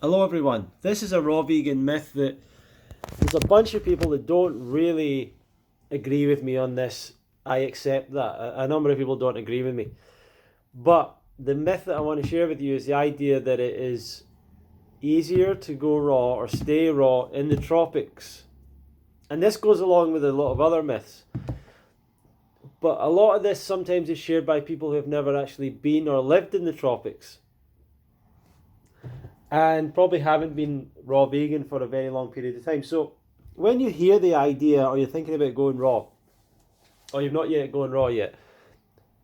Hello everyone. This is a raw vegan myth that there's a bunch of people that don't really agree with me on this. I accept that. A number of people don't agree with me. But the myth that I want to share with you is the idea that it is easier to go raw or stay raw in the tropics. And this goes along with a lot of other myths. But a lot of this sometimes is shared by people who have never actually been or lived in the tropics, and probably haven't been raw vegan for a very long period of time. So when you hear the idea or you're thinking about going raw, or you've not yet gone raw yet,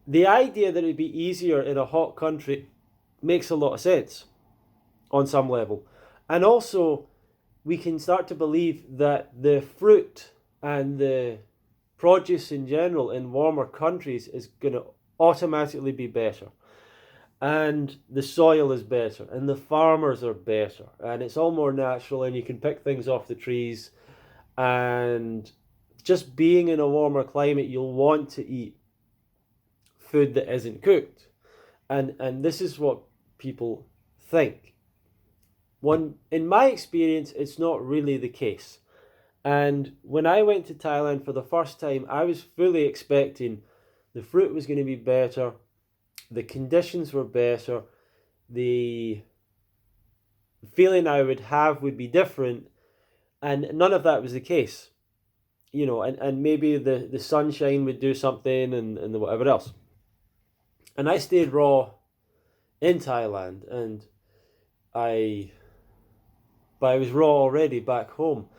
the idea that it'd be easier in a hot country makes a lot of sense on some level. And also, we can start to believe that the fruit and the produce in general in warmer countries is going to automatically be better, and the soil is better, and the farmers are better, and it's all more natural, and you can pick things off the trees. And just being in a warmer climate, you'll want to eat food that isn't cooked. And this is what people think. In my experience, it's not really the case. And when I went to Thailand for the first time, I was fully expecting the fruit was going to be better, the conditions were better, the feeling I would have would be different, and none of that was the case. And maybe the sunshine would do something, and the whatever else. And I stayed raw in Thailand, but I was raw already back home.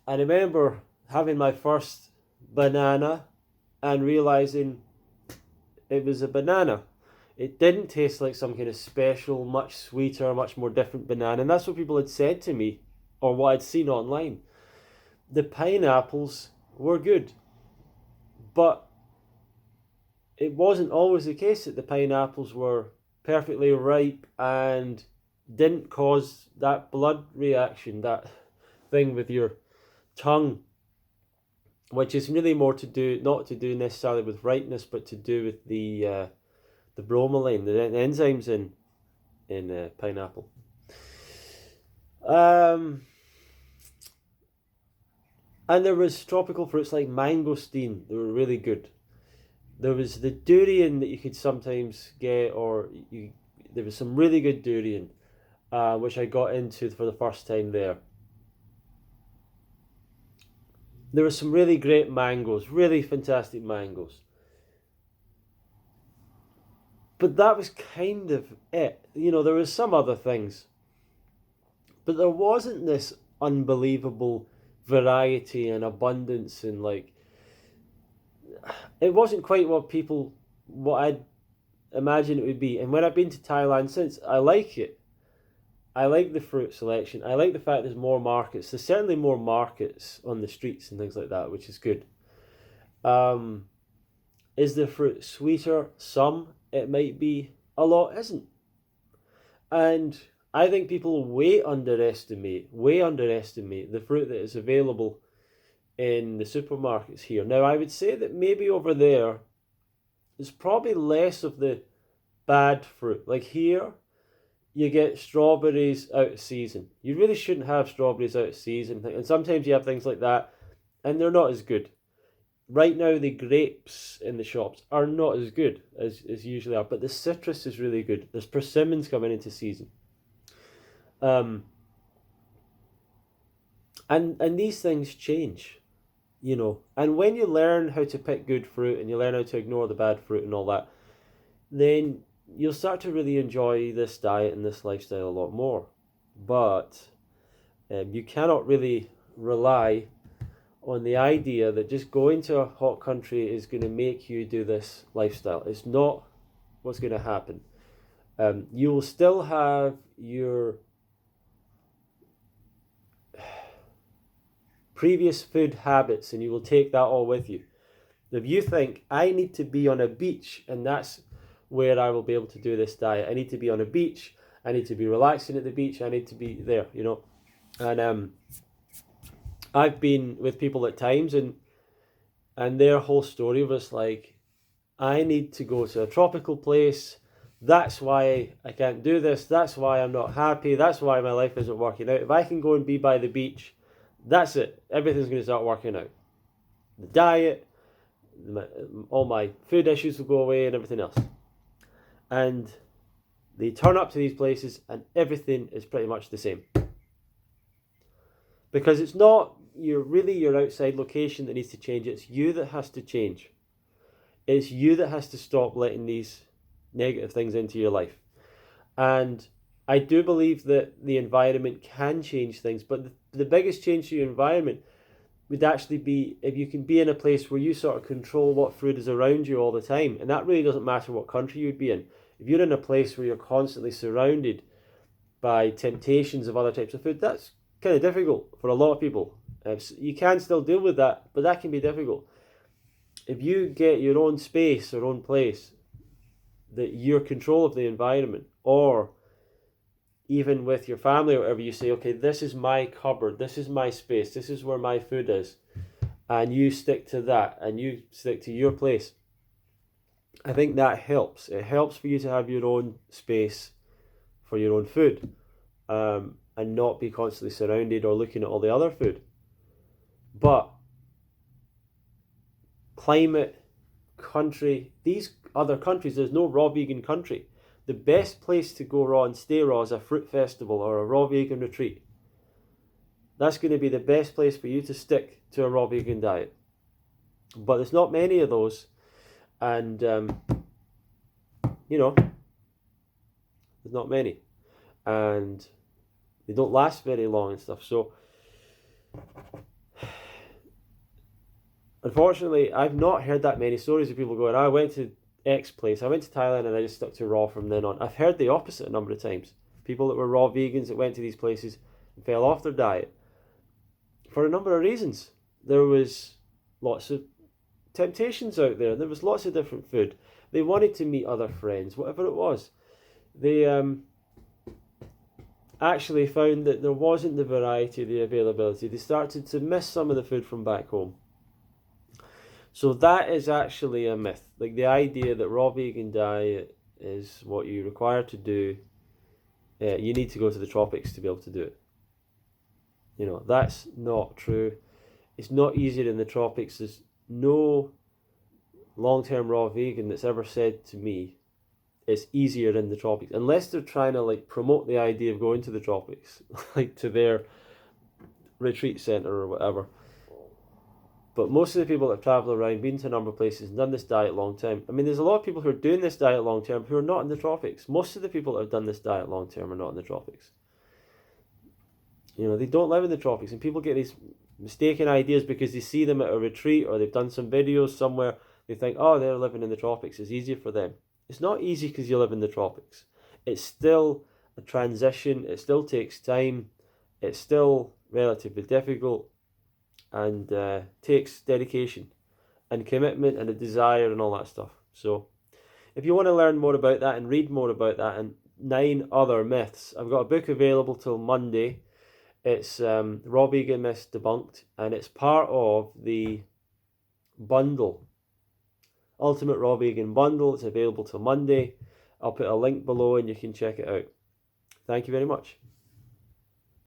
I remember having my first banana and realizing it was a banana. It didn't taste like some kind of special, much sweeter, much more different banana. And that's what people had said to me, or what I'd seen online. The pineapples were good, but it wasn't always the case that the pineapples were perfectly ripe and didn't cause that blood reaction, that thing with your tongue, which is really more to do, not to do necessarily with ripeness, but to do with the bromelain, the enzymes in pineapple. And there was tropical fruits like mangosteen. They were really good. There was the durian that you could sometimes get, there was some really good durian, which I got into for the first time there. There were some really great mangoes, really fantastic mangoes. But that was kind of it. There was some other things. But there wasn't this unbelievable variety and abundance, and it wasn't quite what I'd imagine it would be. And when I've been to Thailand since, I like it. I like the fruit selection. I like the fact there's more markets. There's certainly more markets on the streets and things like that, which is good. Is the fruit sweeter? Some. It might be. A lot isn't. And I think people way underestimate the fruit that is available in the supermarkets here. Now, I would say that maybe over there, there's probably less of the bad fruit. Like here, you get strawberries out of season. You really shouldn't have strawberries out of season. And sometimes you have things like that, and they're not as good. Right now, the grapes in the shops are not as good as usually are, but the citrus is really good. There's persimmons coming into season. And these things change, And when you learn how to pick good fruit and you learn how to ignore the bad fruit and all that, then you'll start to really enjoy this diet and this lifestyle a lot more. But you cannot really rely on the idea that just going to a hot country is going to make you do this lifestyle. It's not what's going to happen. You will still have your previous food habits, and you will take that all with you. If you think, I need to be on a beach, and that's where I will be able to do this diet. I need to be on a beach. I need to be relaxing at the beach. I need to be there, And I've been with people at times, and their whole story was like, I need to go to a tropical place That's why I can't do this. That's why I'm not happy. That's why my life isn't working out. If I can go and be by the beach, that's it. Everything's going to start working out. The diet, all my food issues will go away and everything else. And they turn up to these places and everything is pretty much the same. Because it's not your outside location that needs to change. It's you that has to change. It's you that has to stop letting these negative things into your life. And I do believe that the environment can change things, but the biggest change to your environment would actually be if you can be in a place where you sort of control what food is around you all the time. And that really doesn't matter what country you'd be in. If you're in a place where you're constantly surrounded by temptations of other types of food, that's kind of difficult for a lot of people. You can still deal with that, but that can be difficult. If you get your own space or own place, that you're control of the environment, or even with your family or whatever, you say, okay, this is my cupboard, this is my space, this is where my food is, and you stick to that, and you stick to your place. I think that helps. It helps for you to have your own space for your own food, and not be constantly surrounded or looking at all the other food. But climate, country, these other countries, there's no raw vegan country. The best place to go raw and stay raw is a fruit festival or a raw vegan retreat. That's going to be the best place for you to stick to a raw vegan diet. But there's not many of those, and there's not many, and they don't last very long and stuff. So unfortunately, I've not heard that many stories of people going, I went to X place, I went to Thailand and I just stuck to raw from then on. I've heard the opposite a number of times. People that were raw vegans that went to these places and fell off their diet for a number of reasons. There was lots of temptations out there. There was lots of different food. They wanted to meet other friends, whatever it was. They actually found that there wasn't the variety, the availability. They started to miss some of the food from back home. So that is actually a myth. Like the idea that raw vegan diet is what you require to do. You need to go to the tropics to be able to do it. That's not true. It's not easier in the tropics. There's no long-term raw vegan that's ever said to me it's easier in the tropics, unless they're trying to promote the idea of going to the tropics, like to their retreat center or whatever. But most of the people that have travelled around, been to a number of places, and done this diet long term. I mean, there's a lot of people who are doing this diet long term who are not in the tropics. Most of the people that have done this diet long term are not in the tropics. They don't live in the tropics, and people get these mistaken ideas because they see them at a retreat or they've done some videos somewhere. They think, oh, they're living in the tropics. It's easier for them. It's not easy because you live in the tropics. It's still a transition. It still takes time. It's still relatively difficult. And takes dedication and commitment and a desire and all that stuff. So if you want to learn more about that and read more about that and 9 other myths, I've got a book available till Monday. It's Raw Vegan Myths Debunked, and it's part of the bundle, Ultimate Raw Vegan Bundle. It's available till Monday. I'll put a link below and you can check it out. Thank you very much.